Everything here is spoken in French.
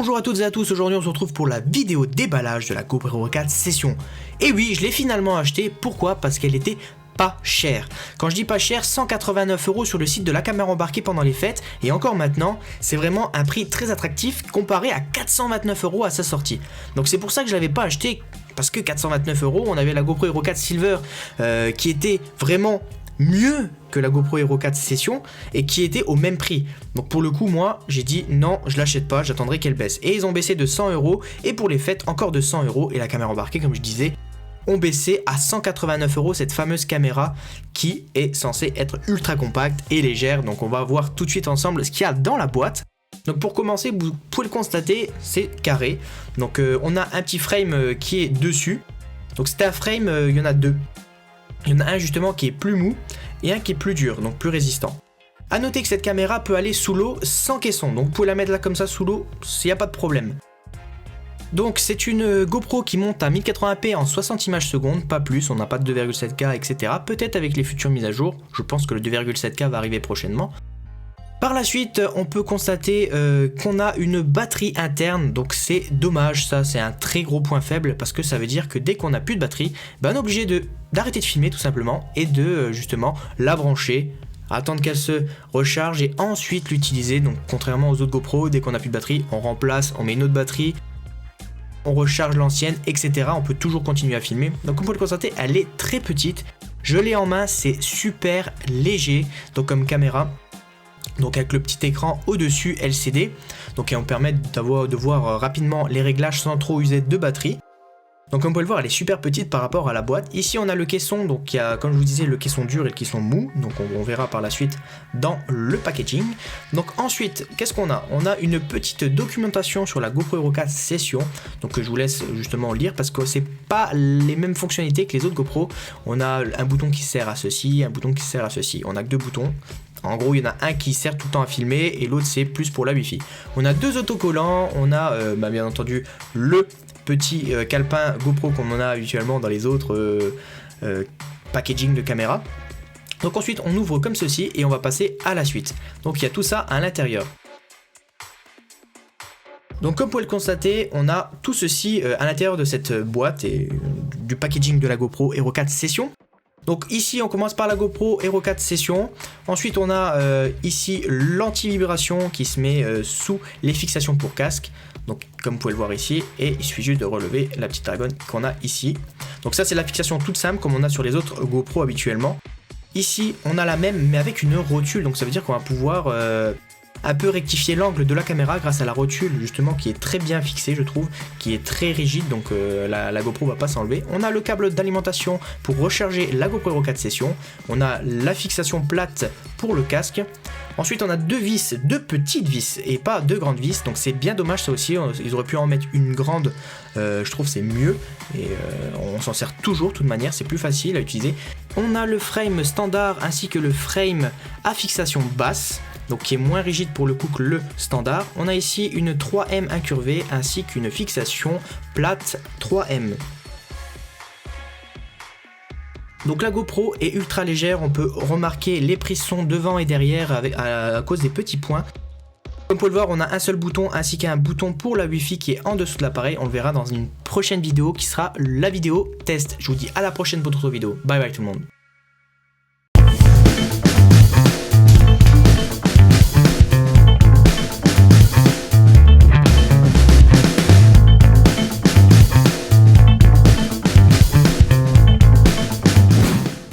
Bonjour à toutes et à tous, aujourd'hui on se retrouve pour la vidéo déballage de la GoPro Hero 4 Session. Et oui, je l'ai finalement acheté, pourquoi? Parce qu'elle était pas chère. Quand je dis pas cher, 189 € sur le site de la caméra embarquée pendant les fêtes, et encore maintenant, c'est vraiment un prix très attractif comparé à 429 € à sa sortie. Donc c'est pour ça que je l'avais pas acheté, parce que 429 €, on avait la GoPro Hero 4 Silver qui était vraiment mieux que la GoPro Hero 4 Session et qui était au même prix. Donc pour le coup, moi j'ai dit non, je l'achète pas, j'attendrai qu'elle baisse. Et ils ont baissé de 100 € et pour les fêtes encore de 100 € et la caméra embarquée, comme je disais, ont baissé à 189 € cette fameuse caméra qui est censée être ultra compacte et légère. Donc on va voir tout de suite ensemble ce qu'il y a dans la boîte. Donc pour commencer, vous pouvez le constater, c'est carré. Donc on a un petit frame qui est dessus. Donc c'est un frame, il y en a deux. Il y en a un justement qui est plus mou et un qui est plus dur, donc plus résistant. A noter que cette caméra peut aller sous l'eau sans caisson, donc vous pouvez la mettre là comme ça sous l'eau, il n'y a pas de problème. Donc c'est une GoPro qui monte à 1080p en 60 images secondes, pas plus, on n'a pas de 2,7K, etc. Peut-être avec les futures mises à jour, je pense que le 2,7K va arriver prochainement. Par la suite, on peut constater qu'on a une batterie interne, donc c'est dommage, ça c'est un très gros point faible parce que ça veut dire que dès qu'on n'a plus de batterie, on est obligé d'arrêter de filmer tout simplement et de justement la brancher, attendre qu'elle se recharge et ensuite l'utiliser. Donc contrairement aux autres GoPro, dès qu'on n'a plus de batterie, on remplace, on met une autre batterie, on recharge l'ancienne, etc. On peut toujours continuer à filmer. Donc comme vous pouvez le constater, elle est très petite. Je l'ai en main, c'est super léger, donc comme caméra. Donc avec le petit écran au-dessus LCD, donc qui va me permettre de voir rapidement les réglages sans trop user de batterie. Donc comme vous pouvez le voir, elle est super petite par rapport à la boîte. Ici on a le caisson, donc il y a, comme je vous disais, le caisson dur et le caisson mou, donc on verra par la suite dans le packaging. Donc ensuite, qu'est-ce qu'on a? On a une petite documentation sur la GoPro Hero 4 Session, donc je vous laisse justement lire parce que c'est pas les mêmes fonctionnalités que les autres GoPro. On a un bouton qui sert à ceci, un bouton qui sert à ceci. On a que deux boutons. En gros, il y en a un qui sert tout le temps à filmer et l'autre c'est plus pour la Wi-Fi. On a deux autocollants, on a bien entendu le petit calepin GoPro qu'on en a habituellement dans les autres packaging de caméra. Donc ensuite on ouvre comme ceci et on va passer à la suite. Donc il y a tout ça à l'intérieur. Donc comme vous pouvez le constater, on a tout ceci à l'intérieur de cette boîte et du packaging de la GoPro Hero 4 Session. Donc ici on commence par la GoPro Hero 4 Session, ensuite on a ici l'anti-vibration qui se met sous les fixations pour casque, donc comme vous pouvez le voir ici, et il suffit juste de relever la petite dragon qu'on a ici. Donc ça c'est la fixation toute simple comme on a sur les autres GoPro habituellement. Ici on a la même mais avec une rotule, donc ça veut dire qu'on va pouvoir un peu rectifier l'angle de la caméra grâce à la rotule justement qui est très bien fixée, je trouve, qui est très rigide, donc la GoPro va pas s'enlever. On a le câble d'alimentation pour recharger la GoPro Hero 4 Session, on a la fixation plate pour le casque. Ensuite on a deux vis, deux petites vis et pas deux grandes vis, donc c'est bien dommage ça aussi, ils auraient pu en mettre une grande, je trouve c'est mieux, et on s'en sert toujours de toute manière, c'est plus facile à utiliser. On a le frame standard ainsi que le frame à fixation basse, donc qui est moins rigide pour le coup que le standard. On a ici une 3M incurvée ainsi qu'une fixation plate 3M. Donc la GoPro est ultra légère, on peut remarquer les pressons devant et derrière à cause des petits points. Comme vous pouvez le voir, on a un seul bouton ainsi qu'un bouton pour la Wi-Fi qui est en dessous de l'appareil. On le verra dans une prochaine vidéo qui sera la vidéo test. Je vous dis à la prochaine pour d'autres vidéos. Bye bye tout le monde.